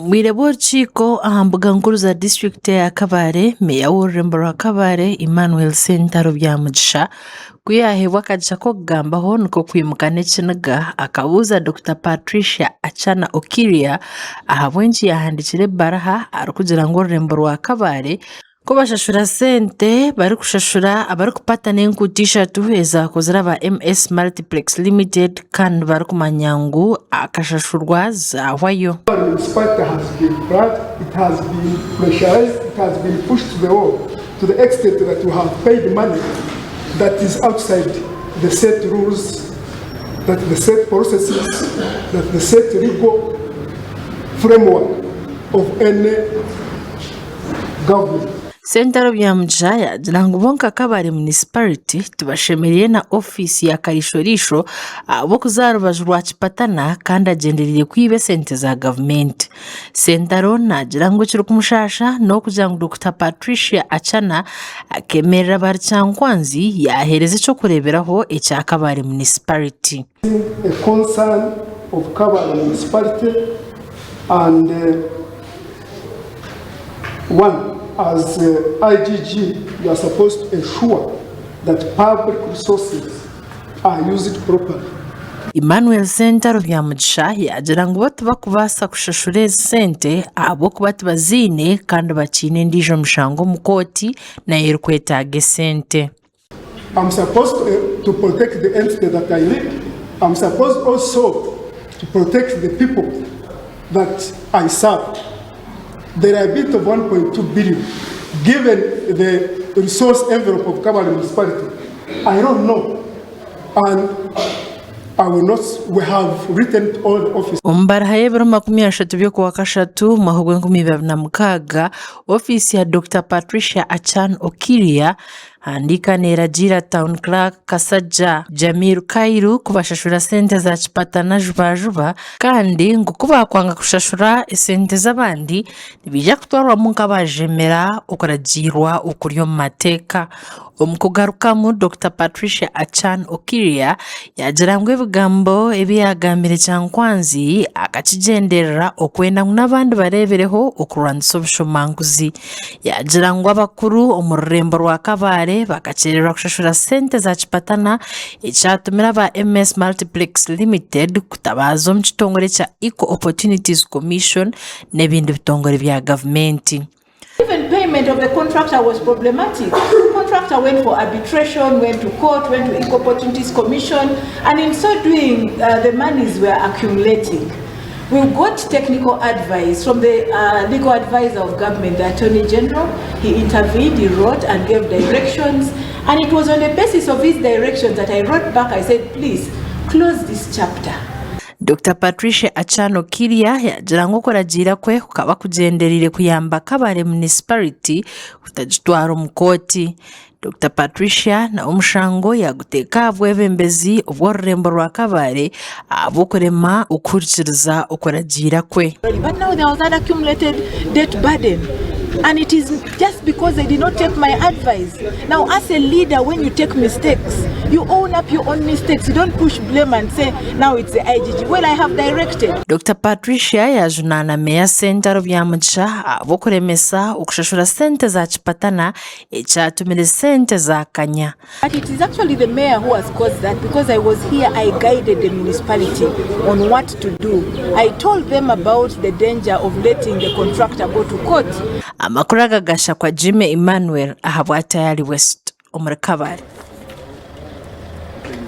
Mwire bw'orukiiko aha mbuga nkuru za disitulikiti ya Kabale, meya w'orurembo rwa Kabale Sente Abeebembezi kuyahebwa akagisha k'okugambaho niko kwimuka n'ekiniga akabuuza Dr. Patricia Achana Okiria aha bwenki yahandikire ebbaraha arikugira ngu orurembo rwa Kabale ko bashashura sente bari kushashura abari kupata n'enkuuto 3 ezakozire aba MS Multiplex Limited kandi bari kumanya ngu akashashurwa zaahwayo. Municipality has been brought, it has been pressurized, it has been pushed to the wall to the extent that we have paid money that is outside the set rules, that the set processes, that the set legal framework of any government. Sente Abeebembezi yagira ngu bonka Kabale municipality tubashemeriye na ofisi ya karishorisho abo kuzarubaju rwa kipatana kandi agendereye kwibe sente za government. Sente nagira ngu kiri kumushasha n'okugira ngu Dr. Patricia Achana akemerera bari kyankwanzi yahereza icyo kureberaho ekya Kabale municipality. A concern of Kabale municipality and one, as IGG, you are supposed to ensure that public resources are used properly. Sente Abeebembezi yagira ngu batu bakubasa kushashura ezi sente abo kuba tibazine kandi bakiine endiijo mishango mu kooti nayo erikwetaaga sente. I'm supposed to protect the entity that I lead. I'm supposed also to protect the people that I serve. There are a bit of 1.2 billion given the resource envelope of Kabale municipality. I don't know, and I will not. We have written all the office. Ombaraha y'ebiro 30 by'okuwa kashatu mahugwe 2026 ofisi ya Dr. Patricia Achana Okiria andika neragira town clerk Kasajja Jamiru Kairu kubashashura sente za kipatana juba kandi ngo kubakwanga kushashura sente z'abandi nibija kutwarwa mu nkabajemera okuragirwa okuryo mu mateka. Omukugarukamu Dr. Patricia Achana Okiria yagira ngu ebigambo ebyagambire kyankwanzi akakigenderera okwenda ngu n'abandi barebereho okurwanyisa obushomanguzi. Yagira ngu abakuru omu rurembo rwa Kabale bakakererwa kushashura sente za kipatana ekyatumira aba MS Multiplex Limited kutabaza omu kitongore kya Equal Opportunities Commission n'ebindi bitongore bya gavumenti. Even payment of the contractor was problematic. The contractor went for arbitration, went to court, went to Equal Opportunities Commission, and in so doing, the monies were accumulating. We got technical advice from the legal advisor of government, the Attorney General. He intervened, he wrote and gave directions, and it was on the basis of his directions that I wrote back, I said, please, close this chapter. Dr. Patricia Achana Okiria yagira ngu okuragira kwe kukaba kugenderire kuyamba Kabale municipality kutagitwara omu kooti. Dr. Patricia na omushango yaguteeka Abeebembezi obw'orurembo rwa Kabale abokurema okuhurikiriza okuragira kwe. But now there was an accumulated debt burden. And it is just because they did not take my advice. Now, as a leader, when you take mistakes, you own up your own mistakes. You don't push blame and say, now it's the IGG. Well, I have directed. Dr. Patricia yajunana meya Sente Abeebembezi abokuremesa okushashura sente za kipatana ekyatumire sente za kanya. But it is actually the mayor who has caused that, because I was here, I guided the municipality on what to do. I told them about the danger of letting the contractor go to court. Amakuru agagasha kwa Jimmy Emmanuel aha bwa Tayari West omuri Kabale.